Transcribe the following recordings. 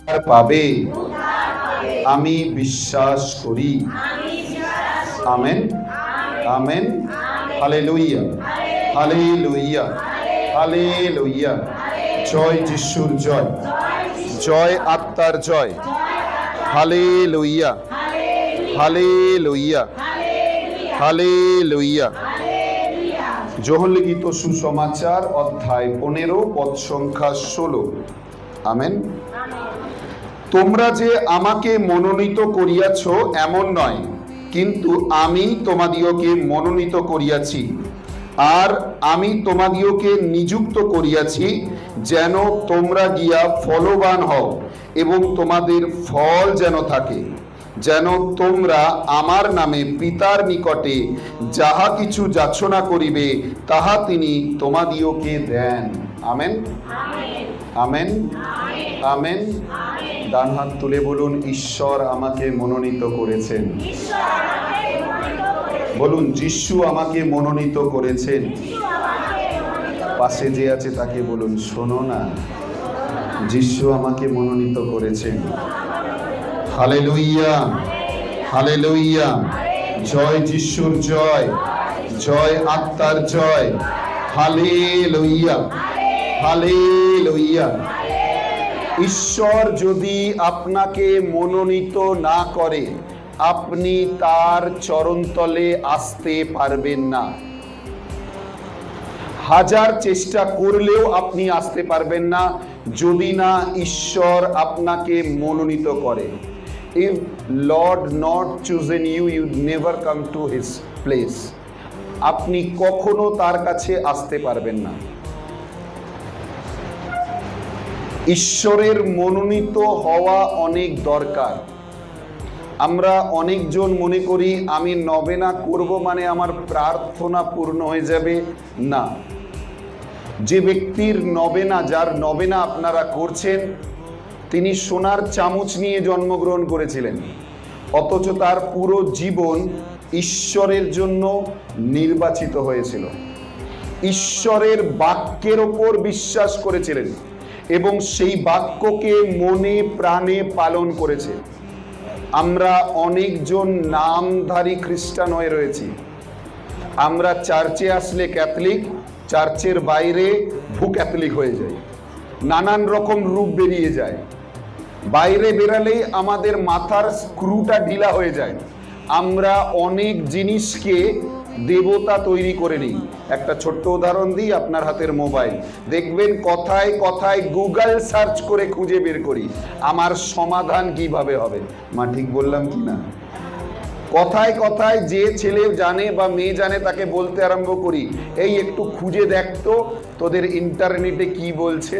পাবে আমি বিশ্বাস করি। Amen, amen, hallelujah, hallelujah, hallelujah. জয় যিশুর জয়, জয় আত্মার জয়। Hallelujah, hallelujah, hallelujah. যোহন লিখিত সুসমাচার অধ্যায় 15 পদ সংখ্যা 16। আমেন। তোমরা যে আমাকে মনোনীত করিয়াছ এমন নয়, কিন্তু আমি তোমাদিওকে মনোনীত করিয়াছি, আর আমি তোমাদিওকে নিযুক্ত করিয়াছি যেন তোমরা গিয়া ফলবান হও এবং তোমাদের ফল যেন থাকে, যেন তোমরা আমার নামে পিতার নিকটে যাহা কিছু যাচনা করিবে তাহা তিনি তোমাদিওকে দেন। Amen, amen, amen. ডান হাত তুলে বলুন, ঈশ্বর আমাকে মনোনীত করেছেন। বলুন, যিশু আমাকে মনোনীত করেছেন। পাশে যে আছে তাকে বলুন, শোনো না, যিশু আমাকে মনোনীত করেছেন। Hallelujah, hallelujah. জয় যিশুর জয়, জয় আত্মার জয়। Hallelujah, hallelujah. ঈশ্বর যদি আপনাকে মনোনীত না করে, আপনি তার চরণতলে আসতে পারবেন না। হাজার চেষ্টা করলেও আপনি আসতে পারবেন না যদি না ঈশ্বর আপনাকে মনোনীত করে। If Lord not chosen you, you never come to his place. আপনি কখনো তার কাছে আসতে পারবেন না। ঈশ্বরের মনোনীত হওয়া অনেক দরকার। আমরা অনেকজন মনে করি আমি নবেনা করব মানে আমার প্রার্থনা পূর্ণ হয়ে যাবে। না, যে ব্যক্তির নবেনা, যার নবেনা আপনারা করছেন, তিনি সোনার চামচ নিয়ে জন্মগ্রহণ করেছিলেন, অথচ তার পুরো জীবন ঈশ্বরের জন্য নির্বাচিত হয়েছিল। ঈশ্বরের বাক্যের ওপর বিশ্বাস করেছিলেন এবং সেই বাক্যকে মনে প্রাণে পালন করেছে। আমরা অনেকজন নামধারী খ্রিস্টান হয়ে রয়েছি। আমরা চার্চে আসলে ক্যাথলিক, চার্চের বাইরে ভূ ক্যাথলিক হয়ে যাই, নানান রকম রূপ বেরিয়ে যায়। বাইরে বেরালেই আমাদের মাথার স্ক্রুটা ঢিলা হয়ে যায়। আমরা অনেক জিনিসকে দেবতা তৈরি করে নিই। একটা ছোট্ট উদাহরণ দিই, আপনার হাতের মোবাইল দেখবেন, কথায় কথায় গুগল সার্চ করে খুঁজে বের করি আমার সমাধান কিভাবে হবে। মা ঠিক বললাম কি না? কথায় কথায় যে ছেলে জানে বা মেয়ে জানে তাকে বলতে আরম্ভ করি, এই একটু খুঁজে দেখতো তোদের ইন্টারনেটে কি বলছে।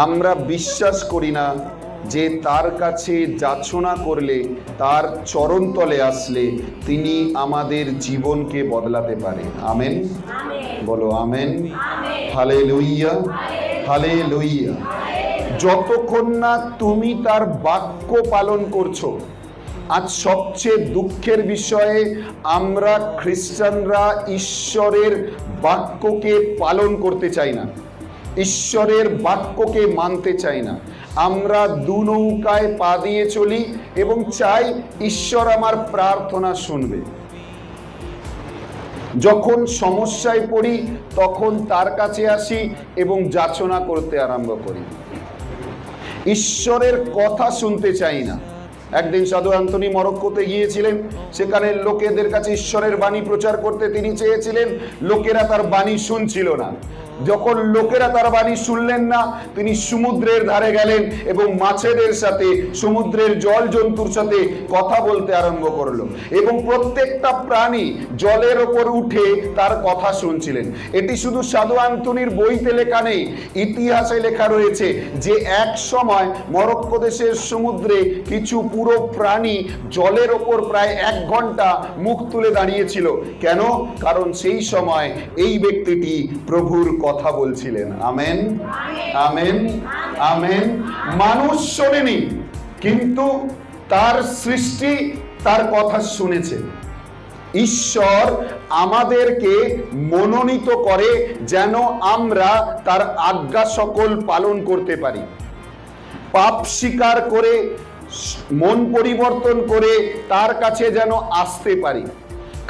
আমরা বিশ্বাস করি না যে তার কাছে যাচনা করলে, তার চরণতলে আসলে তিনি আমাদের জীবনকে বদলাতে পারে। আমেন, বলো আমেন, হালেলুয়া, হালেলুয়া। যতক্ষণ না তুমি তার বাক্য পালন করছো। আজ সবচেয়ে দুঃখের বিষয়ে আমরা খ্রিস্টানরা ঈশ্বরের বাক্যকে পালন করতে চাই না, ঈশ্বরের বাক্যকে মানতে চাই না। আমরা দু নৌকায় পা দিয়ে চলি এবং চাই ঈশ্বর আমার প্রার্থনা শুনবে। যখন সমস্যায় পড়ি তখন তার কাছে আসি এবং যাচনা করতে আরম্ভ করি। ঈশ্বরের কথা শুনতে চাই না। একদিন সাধু অ্যান্থনি মরক্কোতে গিয়েছিলেন, সেখানে লোকেদের কাছে ঈশ্বরের বাণী প্রচার করতে তিনি চেয়েছিলেন, লোকেরা তার বাণী শুনছিল না। যখন লোকেরা তার বাণী শুনলেন না, তিনি সমুদ্রের ধারে গেলেন এবং মাছেদের সাথে, সমুদ্রের জল জন্তুর সাথে কথা বলতে আরম্ভ করলো এবং প্রত্যেকটা প্রাণী জলের ওপর উঠে তার কথা শুনছিলেন। এটি শুধু সাধু অ্যান্থনির বইতে লেখা নেই, ইতিহাসে লেখা রয়েছে যে এক সময় মরক্কো দেশের সমুদ্রে কিছু পুরো প্রাণী জলের ওপর প্রায় 1 ঘন্টা মুখ তুলে দাঁড়িয়েছিল। কেন? কারণ সেই সময় এই ব্যক্তিটি প্রভুর কথা বলছিলেন। Amen, amen, amen. মানুষ শোনেনি, কিন্তু তার সৃষ্টি তার কথা শুনেছে। ঈশ্বর আমাদেরকে মনোনীত করে যেন আমরা তার আজ্ঞা সকল পালন করতে পারি। পাপ স্বীকার করে মন পরিবর্তন করে তার কাছে যেন আসতে পারি।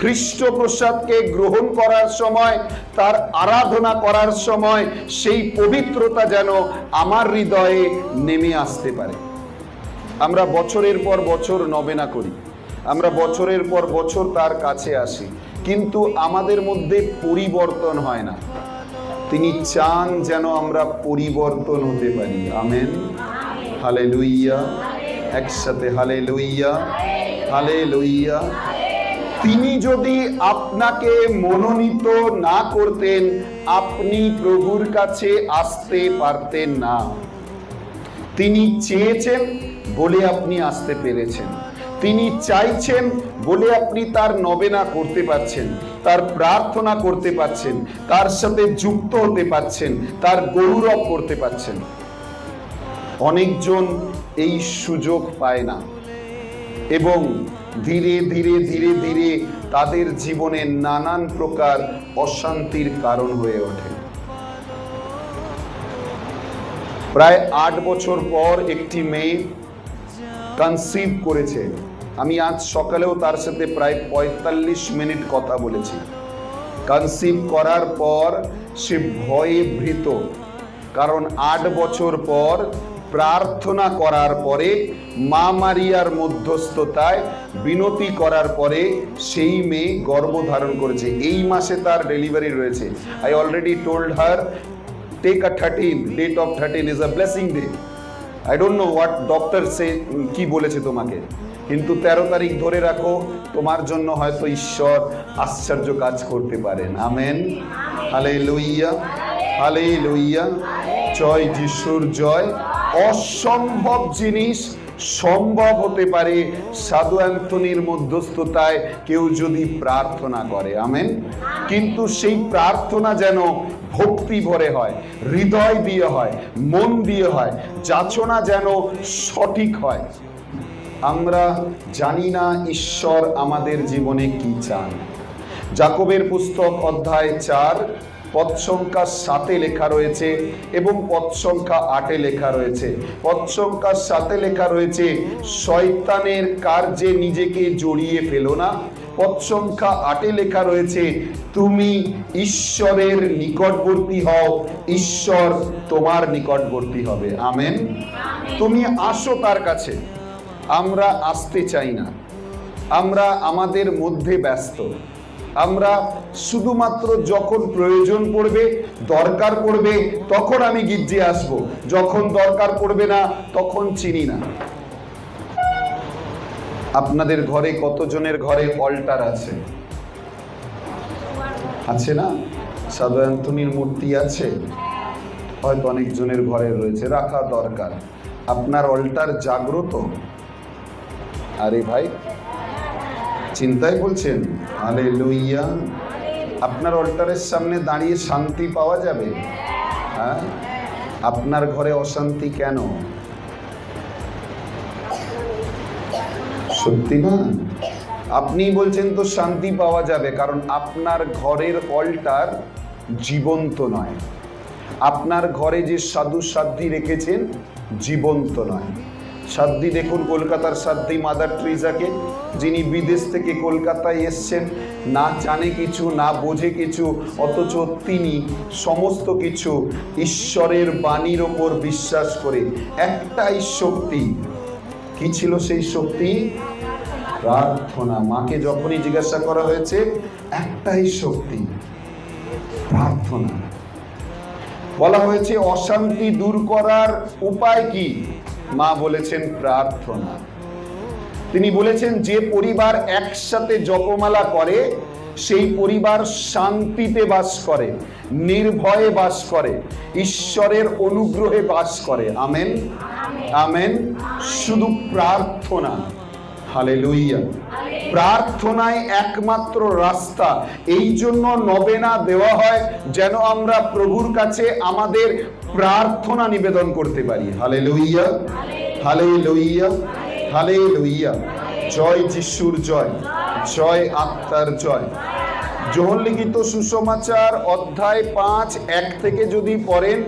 খ্রিস্ট প্রসাদকে গ্রহণ করার সময়, তার আরাধনা করার সময় সেই পবিত্রতা যেন আমার হৃদয়ে নেমে আসতে পারে। আমরা বছরের পর বছর নবেনা করি, আমরা বছরের পর বছর তার কাছে আসি, কিন্তু আমাদের মধ্যে পরিবর্তন হয় না। তিনি চান যেন আমরা পরিবর্তন হতে পারি। আমেন, হালেলুইয়া, একসাথে হালেলুইয়া, হালেলুইয়া। তিনি যদি আপনাকে মনোনীত না করতেন, আপনি প্রভুর কাছে আসতে পারতেন না। তিনি চেয়েছেন বলে আপনি আসতে পেরেছেন, তিনি চাইছেন বলে আপনি তার নবেনা করতে পারছেন, তার প্রার্থনা করতে পারছেন, তার সাথে যুক্ত হতে পারছেন, তার গৌরব করতে পারছেন। অনেকজন এই সুযোগ পায় না এবং ধীরে ধীরে ধীরে ধীরে তাদের জীবনে নানান প্রকার অশান্তির কারণ হয়ে ওঠে। প্রায় 8 বছর পর একটি মেয়ে কনসিভ করেছে। আমি আজ সকালেও তার সাথে প্রায় 45 মিনিট কথা বলেছি। কনসিভ করার পর সে ভয়ে ভীত, কারণ 8 বছর পর প্রার্থনা করার পরে, মা মারিয়ার মধ্যস্থতায় বিনতি করার পরে সেই মেয়ে গর্ভধারণ করেছে। এই মাসে তার ডেলিভারি রয়েছে। I already told her, take a 13, date of 13 is a blessing day. I don't know what doctor say কি বলেছে তোমাকে, কিন্তু 13 তারিখ ধরে রাখো, তোমার জন্য হয়তো ঈশ্বর আশ্চর্য কাজ করতে পারেন। আমেন, হালেলুইয়া, হালেলুইয়া, জয় যিশুর জয়। অসম্ভব জিনিস সম্ভব হতে পারে সাধু অ্যান্থনির মধ্যস্থতায় কেউ যদি প্রার্থনা করে। আমেন। কিন্তু সেই প্রার্থনা যেন ভক্তি ভরে হয়, হৃদয় দিয়ে হয়, মন দিয়ে হয়, যাচনা যেন সঠিক হয়। আমরা জানি না ঈশ্বর আমাদের জীবনে কি চান। যাকবের পুস্তক অধ্যায় 4 পদ সংখ্যা 7 লেখা রয়েছে এবং পদ সংখ্যা 8 লেখা রয়েছে। পদ সংখ্যা 7 লেখা রয়েছে, শয়তানের কার্যে নিজেকে জড়িয়ে ফেলো না। পদ সংখ্যা 8 লেখা রয়েছে, তুমি ঈশ্বরের নিকটবর্তী হও, ঈশ্বর তোমার নিকটবর্তী হবে। আমেন। তুমি আসো তার কাছে। আমরা আসতে চাই না, আমরা আমাদের মধ্যে ব্যস্ত। আমরা শুধুমাত্র যখন প্রয়োজন পড়বে, দরকার পড়বে, তখন আমি গির্জে আসব, যখন দরকার পড়বে না তখন চিনি না। আপনাদের ঘরে কতজনের ঘরে অল্টার আছে? আছে না? সাধু অ্যান্থনির মূর্তি আছে, হয়তো অনেকজনের ঘরে রয়েছে, রাখা দরকার। আপনার অল্টার জাগ্রত? আরে ভাই, চিন্তায় বলছেন? হালেলুইয়া। আপনার অল্টারের সামনে দাঁড়িয়ে শান্তি পাওয়া যাবে? হ্যাঁ, আপনার ঘরে অশান্তি কেন? সত্যি না? আপনি বলছেন তো শান্তি পাওয়া যাবে, কারণ আপনার ঘরের অল্টার জীবন্ত নয়। আপনার ঘরে যে সাধু সাধ্বী রেখেছেন জীবন্ত নয়। সাধ্বী দেখুন, কলকাতার সাধ্বী মাদার ট্রিজাকে, যিনি বিদেশ থেকে কলকাতায় এসছেন, না জানে কিছু, না বোঝে কিছু, অথচ তিনি সমস্ত কিছু ঈশ্বরের বাণীর ওপর বিশ্বাস করে। একটাই শক্তি, কি ছিল সেই শক্তি? প্রার্থনা। মাকে যখনই জিজ্ঞাসা করা হয়েছে, একটাই শক্তি, প্রার্থনা। বলা হয়েছে অশান্তি দূর করার উপায় কি? মা বলেছেন প্রার্থনা। তিনি বলেছেন যে পরিবার একসাথে জপমালা করে সেই পরিবার শান্তিতে বাস করে, নির্ভয়ে বাস করে, ঈশ্বরের অনুগ্রহে বাস করে। Amen, amen. শুধু প্রার্থনা। হালেলুইয়া। প্রার্থনায় একমাত্র রাস্তা। এই জন্য নবেনা দেওয়া হয়, যেন আমরা প্রভুর কাছে আমাদের প্রার্থনা নিবেদন করতে পারি। Hallelujah, hallelujah, hallelujah. জয় যিশুর জয়, জয় আত্মার জয়, যোহন লিখিত সুসমাচার অধ্যায় 5 1 থেকে যদি পড়েন,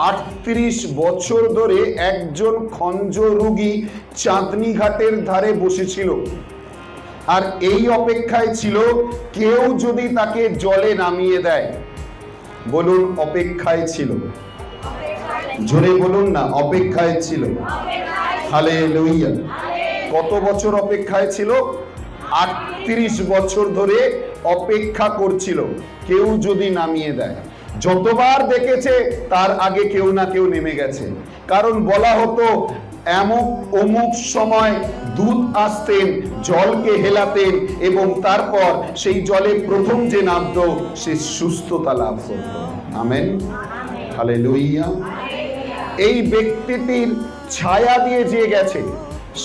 38 বছর ধরে একজন খঞ্জ রোগী চাঁদনি ঘাটের ধারে বসেছিল, আর এই অপেক্ষায় ছিল কেউ যদি তাকে জলে নামিয়ে দেয়। বলুন অপেক্ষায় ছিল, জোরে বলুন না, অপেক্ষায় ছিল। হালেলুয়া। কত বছর অপেক্ষায় ছিল? 38 বছর ধরে অপেক্ষা করছিল কেউ যদি নামিয়ে দেয়। যতবার দেখেছে তার আগে কেউ না কেউ নেমে গেছে, কারণ বলা হতো অমুক সময় দূত আসতেন, জলকে হেলাতেন এবং তারপর সেই জলে প্রথম যে নামতো সে সুস্থতা লাভ করত। Amen, hallelujah. এই ব্যক্তিটির ছায়া দিয়ে যে গেছে,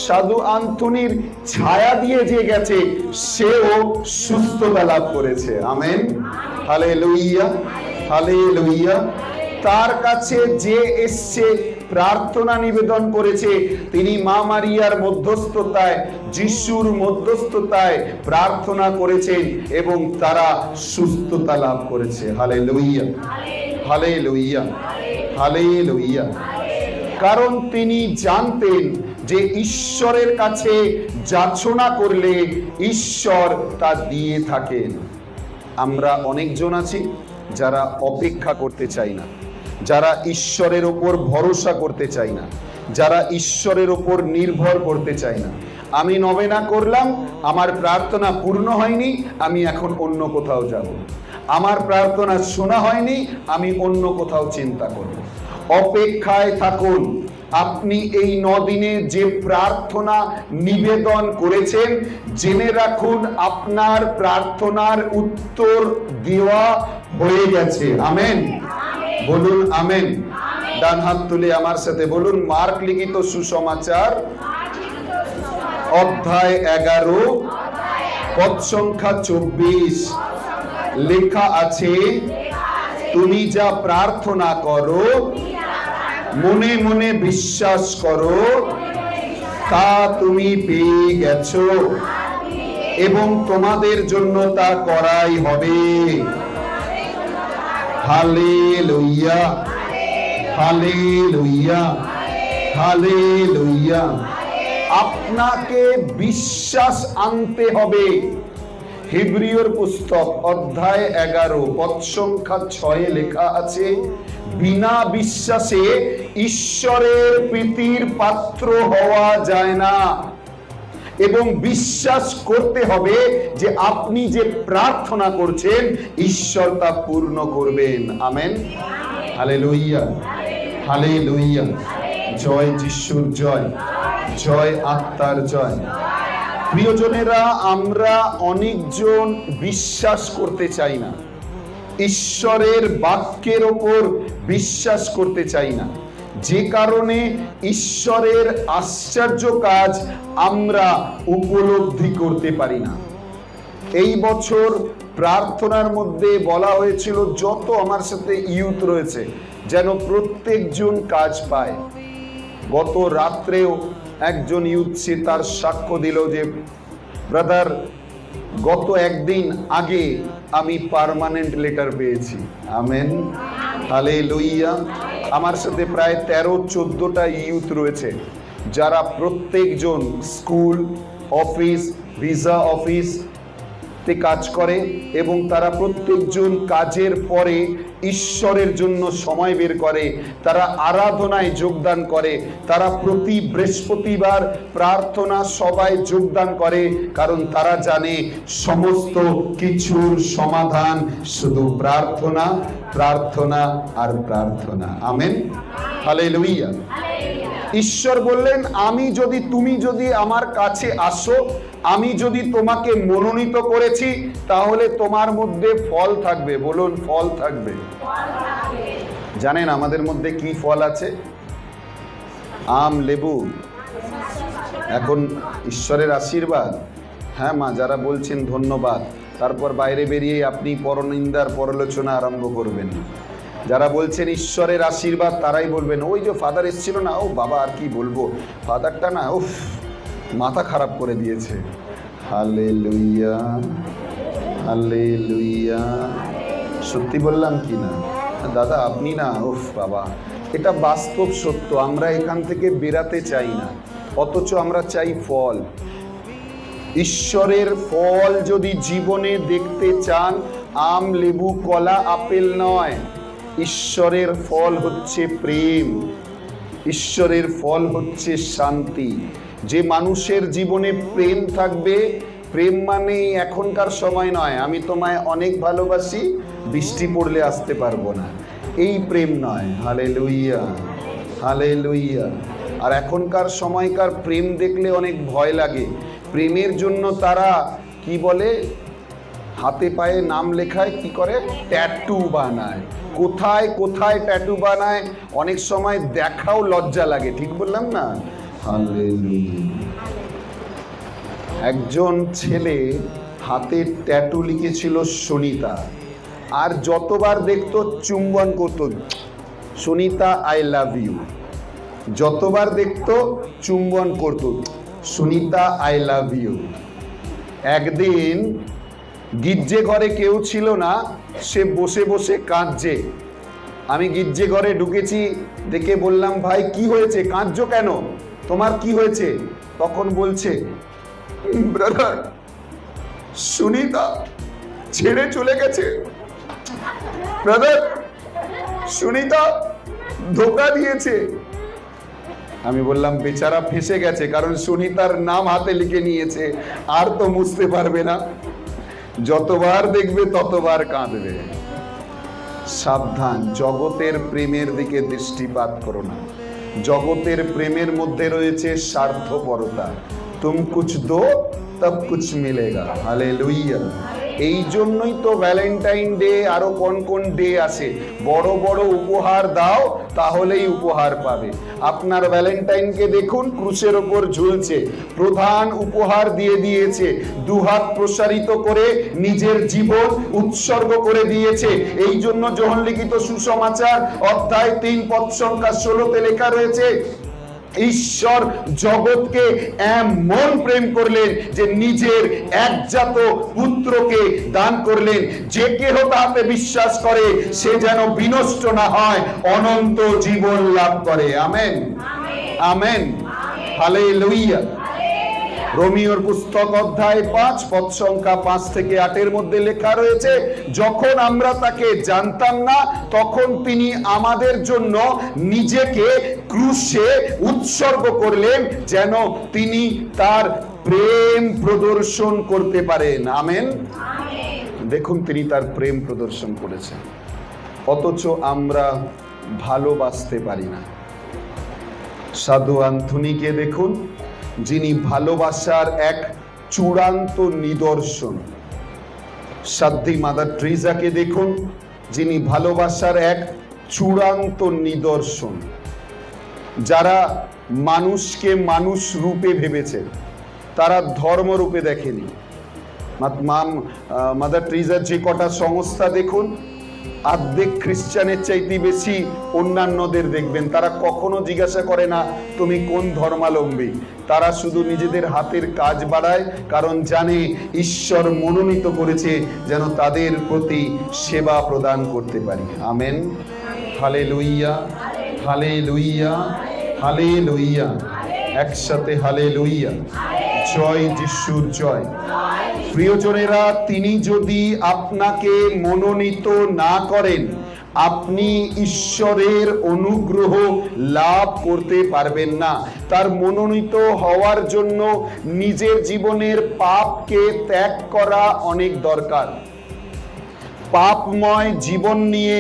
সাধু আন্তনির ছায়া দিয়ে যে গেছে, সেও সুস্থতা লাভ করেছে। Amen, hallelujah, hallelujah. তার কাছে যে এসছে, প্রার্থনা নিবেদন করেছে, তিনি মা মারিয়ার মধ্যস্থতায়, যিশুর মধ্যস্থতায় প্রার্থনা করেছেন এবং তারা সুস্থতা লাভ করেছে। Hallelujah, hallelujah, hallelujah. কারণ তিনি জানতেন যে ঈশ্বরের কাছে যাচনা করলে ঈশ্বর তা দিয়ে থাকেন। আমরা অনেকজন আছি যারা অপেক্ষা করতে চাই না, যারা ঈশ্বরের ওপর ভরসা করতে চাই না, যারা ঈশ্বরের ওপর নির্ভর করতে চাই না। আমি নবেনা করলাম, আমার প্রার্থনা পূর্ণ হয়নি, আমি এখন অন্য কোথাও যাব। আমার প্রার্থনা শোনা হয়নি, আমি অন্য কোথাও চিন্তা করব। অপেক্ষায় থাকুন। আপনি এই 9 দিনে যে প্রার্থনা নিবেদন করেছেন, জেনে রাখুন আপনার প্রার্থনার উত্তর দেওয়া হয়ে গেছে। আমেন, বলুন আমেন। ডান হাত তুলে আমার সাথে বলুন, মার্ক লিখিত সুসমাচার অধ্যায় 11 পদ সংখ্যা 24 লেখা আছে, তুমি যা প্রার্থনা করো মনে মনে বিশ্বাস করো, তা তুমি পেয়ে গেছো এবং তোমাদের জন্য তা করাই হবে। Hallelujah, hallelujah, hallelujah. আপনাকে বিশ্বাস আনতে হবে। হিব্রিয়র পুস্তক অধ্যায় 11 পদ সংখ্যা 6 লেখা আছে, বিনা বিশ্বাসে ঈশ্বরের প্রীতির পাত্র হওয়া যায় না। এবং বিশ্বাস করতে হবে যে আপনি যে প্রার্থনা করছেন ঈশ্বর তা পূর্ণ করবেন। Amen, hallelujah, hallelujah. জয় যিশুর জয়, জয় আত্মার জয়। প্রিয়জনেরা, আমরা অনেকজন বিশ্বাস করতে চাই না, ঈশ্বরের বাক্যের ওপর বিশ্বাস করতে চাই না, যে কারণে ঈশ্বরের আশ্চর্য কাজ আমরা উপলব্ধি করতে পারি না। এই বছর প্রার্থনার মধ্যে বলা হয়েছিল যত আমার সাথে ইউথ রয়েছে যেন প্রত্যেকজন কাজ পায়। গত রাত্রেও একজন ইউথ সে তার সাক্ষ্য দিল যে ব্রাদার, গত একদিন আগে আমি পার্মানেন্ট লেটার পেয়েছি। Amen, hallelujah. আমার সাথে প্রায় 13-14টা ইউথ রয়েছে যারা প্রত্যেকজন স্কুল, অফিস, ভিসা অফিস তে কাজ করে এবং তারা প্রত্যেকজন কাজের পরে ঈশ্বরের জন্য সময় বের করে, তারা আরাধনায় যোগদান করে, তারা প্রতি বৃহস্পতিবার প্রার্থনা সভায় যোগদান করে, কারণ তারা জানে সমস্ত কিছুর সমাধান শুধু প্রার্থনা, প্রার্থনা আর প্রার্থনা। Amen, hallelujah. ঈশ্বর বললেন, তুমি যদি আমার কাছে আসো, আমি যদি তোমাকে মনোনীত করেছি, তাহলে তোমার মধ্যে ফল থাকবে। বলুন, ফল থাকবে। জানেন আমাদের মধ্যে কি ফল আছে? আম, লেবু। এখন ঈশ্বরের আশীর্বাদ। হ্যাঁ মা, যারা বলছেন ধন্যবাদ। তারপর বাইরে বেরিয়ে আপনি পরনিন্দার পরলোচনা আরম্ভ করবেন। যারা বলছেন ঈশ্বরের আশীর্বাদ তারাই বলবেন, ওই যে ফাদার এসেছিল না, ও বাবা আর কি বলবো, ফাদারটা না উফ মাথা খারাপ করে দিয়েছে। Hallelujah, hallelujah. সত্যি বললাম কি না দাদা? আপনি না, উফ বাবা, এটা বাস্তব সত্য। আমরা এখান থেকে বেরাতে চাই না, অথচ আমরা চাই ফল। ঈশ্বরের ফল যদি জীবনে দেখতে চান, আম, লেবু, কলা, আপেল নয়। ঈশ্বরের ফল হচ্ছে প্রেম, ঈশ্বরের ফল হচ্ছে শান্তি। যে মানুষের জীবনে প্রেম থাকবে, প্রেম মানে এখনকার সময় নয় আমি তোমায় অনেক ভালোবাসি, বৃষ্টি পড়লে আসতে পারবো না, এই প্রেম নয়। Hallelujah, hallelujah. আর এখনকার সময়কার প্রেম দেখলে অনেক ভয় লাগে। প্রেমের জন্য তারা কি বলে, হাতে পায়ে নাম লেখায়, কি করে, ট্যাটু বানায়। কোথায় কোথায় ট্যাটু বানায়, অনেক সময় দেখাও লজ্জা লাগে। ঠিক বললাম না? হালেলুয়া। একজন ছেলে হাতে ট্যাটু লিখেছিল সুনিতা, আর যতবার দেখতো চুম্বন করতো, সুনিতা আই লাভ ইউ। যতবার দেখতো চুম্বন করতো, সুনিতা আই লাভ ইউ। একদিন গির্জে ঘরে কেউ ছিল না, সে বসে বসে কাঁদছে। আমি গির্জে ঘরে ঢুকেছি, দেখে বললাম, ভাই কি হয়েছে, কাঁদছো কেন, তোমার কি হয়েছে? তখন বলছে, ব্রাদার, সুনিতা ছেড়ে চলে গেছে। ব্রাদার, সুনিতা ধোঁকা দিয়েছে। আমি বললাম, বেচারা ফেঁসে গেছে, কারণ সুনিতার নাম হাতে লিখে নিয়েছে, আর তো মুছতে পারবে না। যতবার দেখবে ততবার কাঁদবে। সাবধান, জগতের প্রেমের দিকে দৃষ্টিপাত করো না। জগতের প্রেমের মধ্যে রয়েছে স্বার্থপরতা। তুম কুছ দো তব কুছ মিলেগা। হালেলুইয়া। এই জন্যই তো ভ্যালেন্টাইন ডে, আরো কোন কোন ডে আছে। বড় বড় উপহার দাও, তাহলেই উপহার পাবে। আপনার ভ্যালেন্টাইনকে দেখুন, ক্রুশের ওপর ঝুলছে, প্রধান উপহার দিয়ে দিয়েছে, দুহাত প্রসারিত করে নিজের জীবন উৎসর্গ করে দিয়েছে। এই জন্য যোহন লিখিত সুসমাচার অধ্যায় 3 পদ সংখ্যা 16-তে লেখা রয়েছে, ঈশ্বর জগৎকে এমন প্রেম করলেন যে নিজের একজাত পুত্রকে দান করলেন, যে কেহ তাতে বিশ্বাস করে সে যেন বিনষ্ট না হয়, অনন্ত জীবন লাভ করে। Amen, amen, hallelujah. রোমিওর পুস্তক অধ্যায় 5 পদ সংখ্যা 5 থেকে 8-এর মধ্যে লেখা রয়েছে, যখন আমরা তাকে জানতাম না, তখন তিনি আমাদের জন্য নিজেকে ক্রুশে উৎসর্গ করলেন, যেন তিনি তার প্রেম প্রদর্শন করতে পারেন। আমেন। দেখুন, তিনি তার প্রেম প্রদর্শন করেছেন, অথচ আমরা ভালোবাসতে পারি না। সাধু অ্যান্থনিকে দেখুন, যিনি ভালোবাসার এক চূড়ান্ত নিদর্শন। সাধ্বী মাদার ট্রিজাকে দেখুন, যিনি ভালোবাসার এক চূড়ান্ত নিদর্শন। যারা মানুষকে মানুষ রূপে ভেবেছে, তারা ধর্ম রূপে দেখেনি। মাদার ট্রিজার যে কটা সংস্থা দেখুন, অর্ধেক খ্রিস্টানের চাইতে বেশি অন্যান্যদের দেখবেন। তারা কখনো জিজ্ঞাসা করে না তুমি কোন ধর্মাবলম্বী। তারা শুধু নিজেদের হাতের কাজ বাড়ায়, কারণ জানে ঈশ্বর মনোনীত করেছে যেন তাদের প্রতি সেবা প্রদান করতে পারি। Amen, hallelujah, hallelujah, hallelujah. একসাথে হালেলুইয়া। জয় যিশুর জয়। প্রিয়জনেরা, তিনি যদি আপনাকে মনোনীত না করেন, আপনি ঈশ্বরের অনুগ্রহ লাভ করতে পারবেন না। তার মনোনীত হওয়ার জন্য নিজের জীবনের পাপকে ত্যাগ করা অনেক দরকার। পাপময় জীবন নিয়ে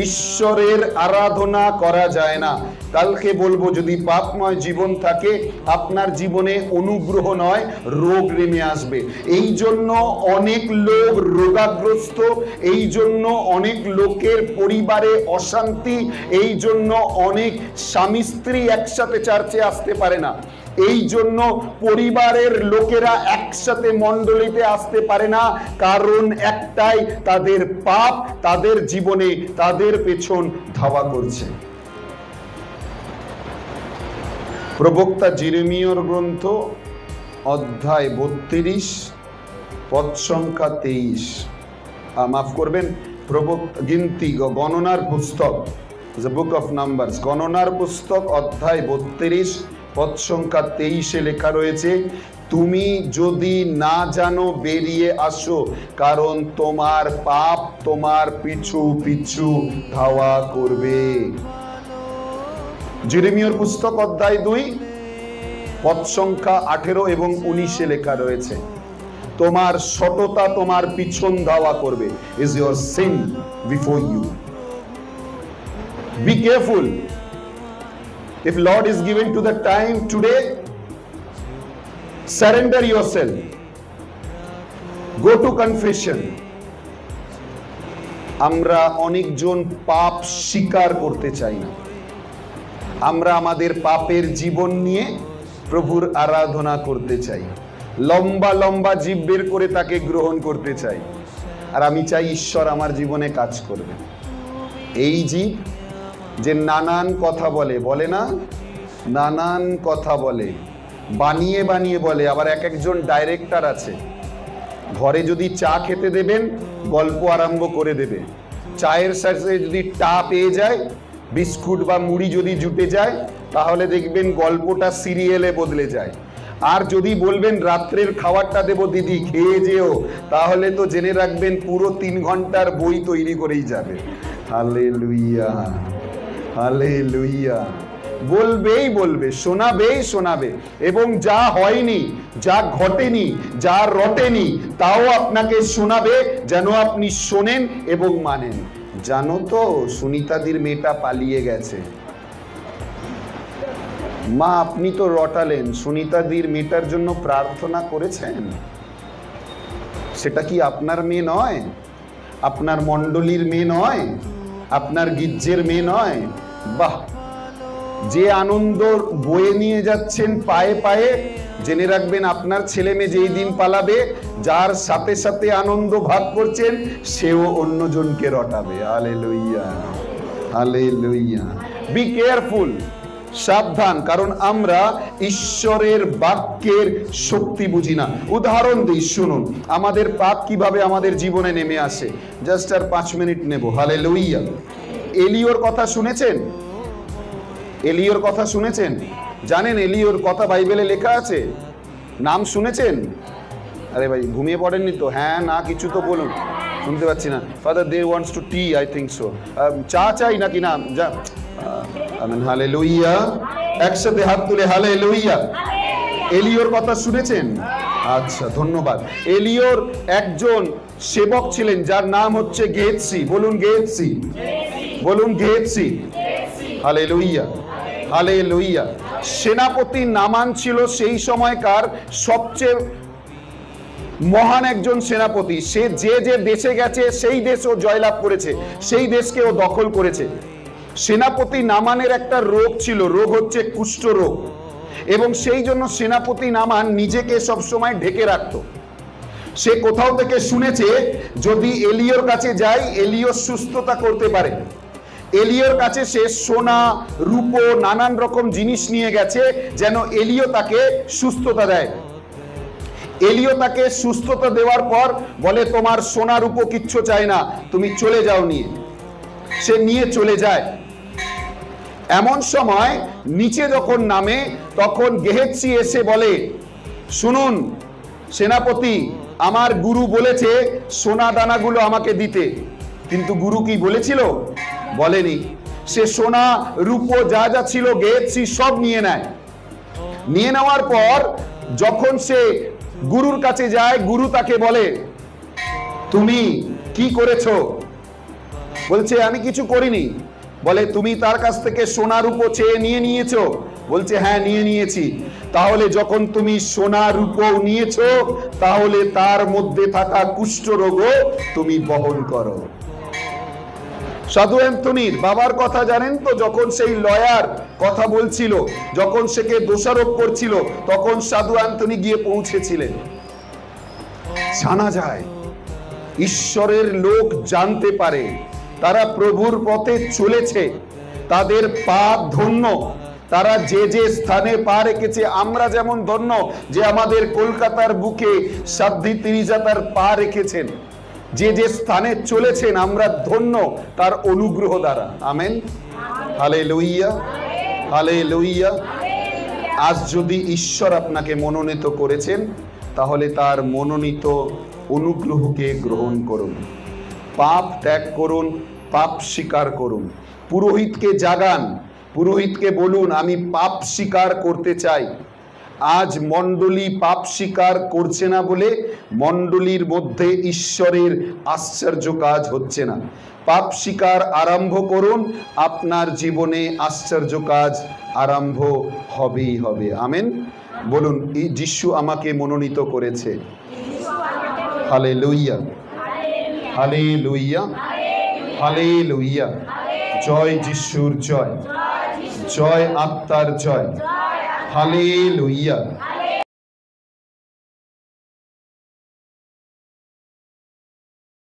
ঈশ্বরের আরাধনা করা যায় না। কালকে বলবো, যদি পাপময় জীবন থাকে, আপনার জীবনে অনুগ্রহ নয়, রোগ নেমে আসবে। এই জন্য অনেক লোক রোগাগ্রস্ত, এই জন্য অনেক লোকের পরিবারে অশান্তি, এই জন্য অনেক স্বামী স্ত্রী একসাথে চার্চে আসতে পারে না, এই জন্য পরিবারের লোকেরা একসাথে মণ্ডলীতে আসতে পারে না। কারণ একটাই, তাদের পাপ তাদের জীবনে তাদের পেছন ধাওয়া করছে। প্রবক্তা যেরেমিয়ার গ্রন্থ অধ্যায় 32 পদ সংখ্যা 23। মাফ করবেন, গিনতি গণনার পুস্তক, দ্য বুক অফ নাম্বারস, গণনার পুস্তক অধ্যায় 32 পদ সংখ্যা 23-এ লেখা রয়েছে, তুমি যদি না জানো বেরিয়ে আসো, কারণ তোমার পাপ তোমার পিছু পিছু ধাওয়া করবে। যেরেমিয়ার পুস্তক অধ্যায় 2 পদ সংখ্যা 18 এবং 19-এ লেখা রয়েছে, তোমার সততা তোমার পিছন ধাওয়া করবে। Is your sin before you. Be careful. If Lord is given to the time today, surrender yourself. Go to confession. আমরা অনেকজন পাপ স্বীকার করতে চাই না। আমরা আমাদের পাপের জীবন নিয়ে প্রভুর আরাধনা করতে চাই, লম্বা লম্বা জীব বের করে তাকে গ্রহণ করতে চাই। আর আমি চাই ঈশ্বর আমার জীবনে কাজ করবে। এই জীব যে নানান কথা বলে, বলে না, নানান কথা বলে, বানিয়ে বানিয়ে বলে। আবার এক একজন ডাইরেক্টর আছে, ঘরে যদি চা খেতে দেবেন গল্প আরম্ভ করে দেবে, চায়ের সাথে যদি টা পেয়ে যায়, বিস্কুট বা মুড়ি যদি জুটে যায়, তাহলে দেখবেন গল্পটা সিরিয়ালে বদলে যায়। আর যদি বলবেন রাত্রের খাবারটা দেবো দিদি খেয়ে যেও, তাহলে তো জেনে রাখবেন পুরো 3 ঘন্টার বই তৈরি করেই যাবে। Hallelujah, hallelujah. বলবেই বলবে, শোনাবেই শোনাবে, এবং যা হয়নি, যা ঘটেনি, যা রটেনি তাও আপনাকে শোনাবে, যেন আপনি শোনেন এবং মানেন। জানো তো সুনিতাদির মেয়েটা পালিয়ে গেছে। মা আপনি তো রটালেন, সুনিতাদির মেয়েটার জন্য প্রার্থনা করেছেন। সেটা কি আপনার মেয়ে নয়? আপনার মণ্ডলীর মেয়ে নয়? আপনার গির্জের মেয়ে নয়? বাহ! যে আনন্দ বয়ে নিয়ে যাচ্ছেন পায়ে পায়ে, জেনে রাখবেন আপনার ছেলে মেয়ে যেই দিন পালাবে, যার সাথে সাথে আনন্দ ভাগ করছেন সেও অন্যজনকে রটাবে। Hallelujah, hallelujah. বি কেয়ারফুল, সাবধান, কারণ আমরা ঈশ্বরের বাক্যের শক্তি বুঝি না। উদাহরণ দিই, শুনুন আমাদের পাপ কিভাবে আমাদের জীবনে নেমে আসে। জাস্ট আর 5 মিনিট নেব। হালেলুয়া। এলিওর কথা শুনেছেন? এলিওর কথা শুনেছেন? জানেন এলিওর কথা বাইবেলে লেখা আছে? নাম শুনেছেন? আরে ভাই ঘুমিয়ে পড়েননি তো? হ্যাঁ না কিছু তো বলুন, শুনতে পাচ্ছি না। Father they wants to tea, I think so. চা চাই নাকি? না যা। Amen, hallelujah. একসাথে হাত তুলে হালেলুয়া। এলিওর কথা শুনেছেন? আচ্ছা, ধন্যবাদ। এলিওর একজন সেবক ছিলেন যার নাম হচ্ছে গেহাজি। বলুন গেহাজি, বলুন গেহাজি। Hallelujah, hallelujah. সেনাপতি নামান ছিল সেই সময়কার সবচেয়ে মহান একজন সেনাপতি। সে যে যে দেশে গেছে সেই দেশও জয়লাভ করেছে, সেই দেশকে ও দখল করেছে। সেনাপতি নামানের একটা রোগ ছিল, রোগ হচ্ছে কুষ্ঠ রোগ, এবং সেই জন্য সেনাপতি নামান নিজেকে সবসময় ঢেকে রাখত। সে কোথাও থেকে শুনেছে যদি এলিওর কাছে যায় এলিও সুস্থতা করতে পারে। এলিওর কাছে সে সোনা রূপো নানান রকম জিনিস নিয়ে গেছে যেন এলিও তাকে সুস্থতা দেয়। এলিও তাকে সুস্থতা দেওয়ার পর বলে তোমার সোনা রূপো কিচ্ছু চাই না, তুমি চলে যাও নিয়ে। সে নিয়ে চলে যায়। এমন সময় নিচে যখন নামে তখন গেহাজি এসে বলে, শুনুন সেনাপতি, আমার গুরু বলেছে সোনা দানাগুলো আমাকে দিতে। কিন্তু গুরু কি বলেছিল? বলেনি। সে সোনা রূপো যা যা ছিল গেহাজি সব নিয়ে নেয়। নিয়ে নেওয়ার পর যখন সে গুরুর কাছে যায়, গুরু তাকে বলে তুমি কি করেছো? বলছে আমি কিছু করিনি। বলে তুমি তার কাছ থেকে সোনা রূপো চেয়ে নিয়ে নিয়েছো? বলছে হ্যাঁ নিয়ে নিয়েছি। তাহলে যখন তুমি সোনা রূপো নিয়েছো, তাহলে তার মধ্যে থাকা কুষ্ঠ রোগও তুমি বহন করো। সাধু অ্যান্থনির বাবার কথা জানেন তো? যখন সেই লয়ার কথা বলছিল, যখন সেকে দোষারোপ করছিল, তখন সাধু অ্যান্থনি গিয়ে পৌঁছেছিলেন। জানা যায় ঈশ্বরের লোক জানতে পারে তারা প্রভুর পথে চলেছে, তাদের পাপ ধন্য, তারা যে যে স্থানে পা রেখেছে। আমরা যেমন ধন্য যে আমাদের কলকাতার বুকে সাধ্বী তিরিজা তার পা রেখেছেন, যে যে স্থানে চলেছেন আমরা ধন্য তার অনুগ্রহ দ্বারা। Amen, hallelujah, hallelujah. আজ যদি ঈশ্বর আপনাকে মনোনীত করেছেন, তাহলে তার মনোনীত অনুগ্রহকে গ্রহণ করুন, পাপ ত্যাগ করুন, পাপ স্বীকার করুন। পুরোহিতকে জাগান, পুরোহিতকে বলুন আমি পাপ স্বীকার করতে চাই। আজ মণ্ডলী পাপ স্বীকার করছে না বলে মণ্ডলীর মধ্যে ঈশ্বরের আশ্চর্য কাজ হচ্ছে না। পাপ স্বীকার আরম্ভ করুন, আপনার জীবনে আশ্চর্য কাজ আরম্ভ হবেই হবে। আমেন। বলুন, এই যিশু আমাকে মনোনীত করেছে। Hallelujah, hallelujah, hallelujah. জয় যিশুর জয়, জয় আত্মার জয়। হালেলুইয়া।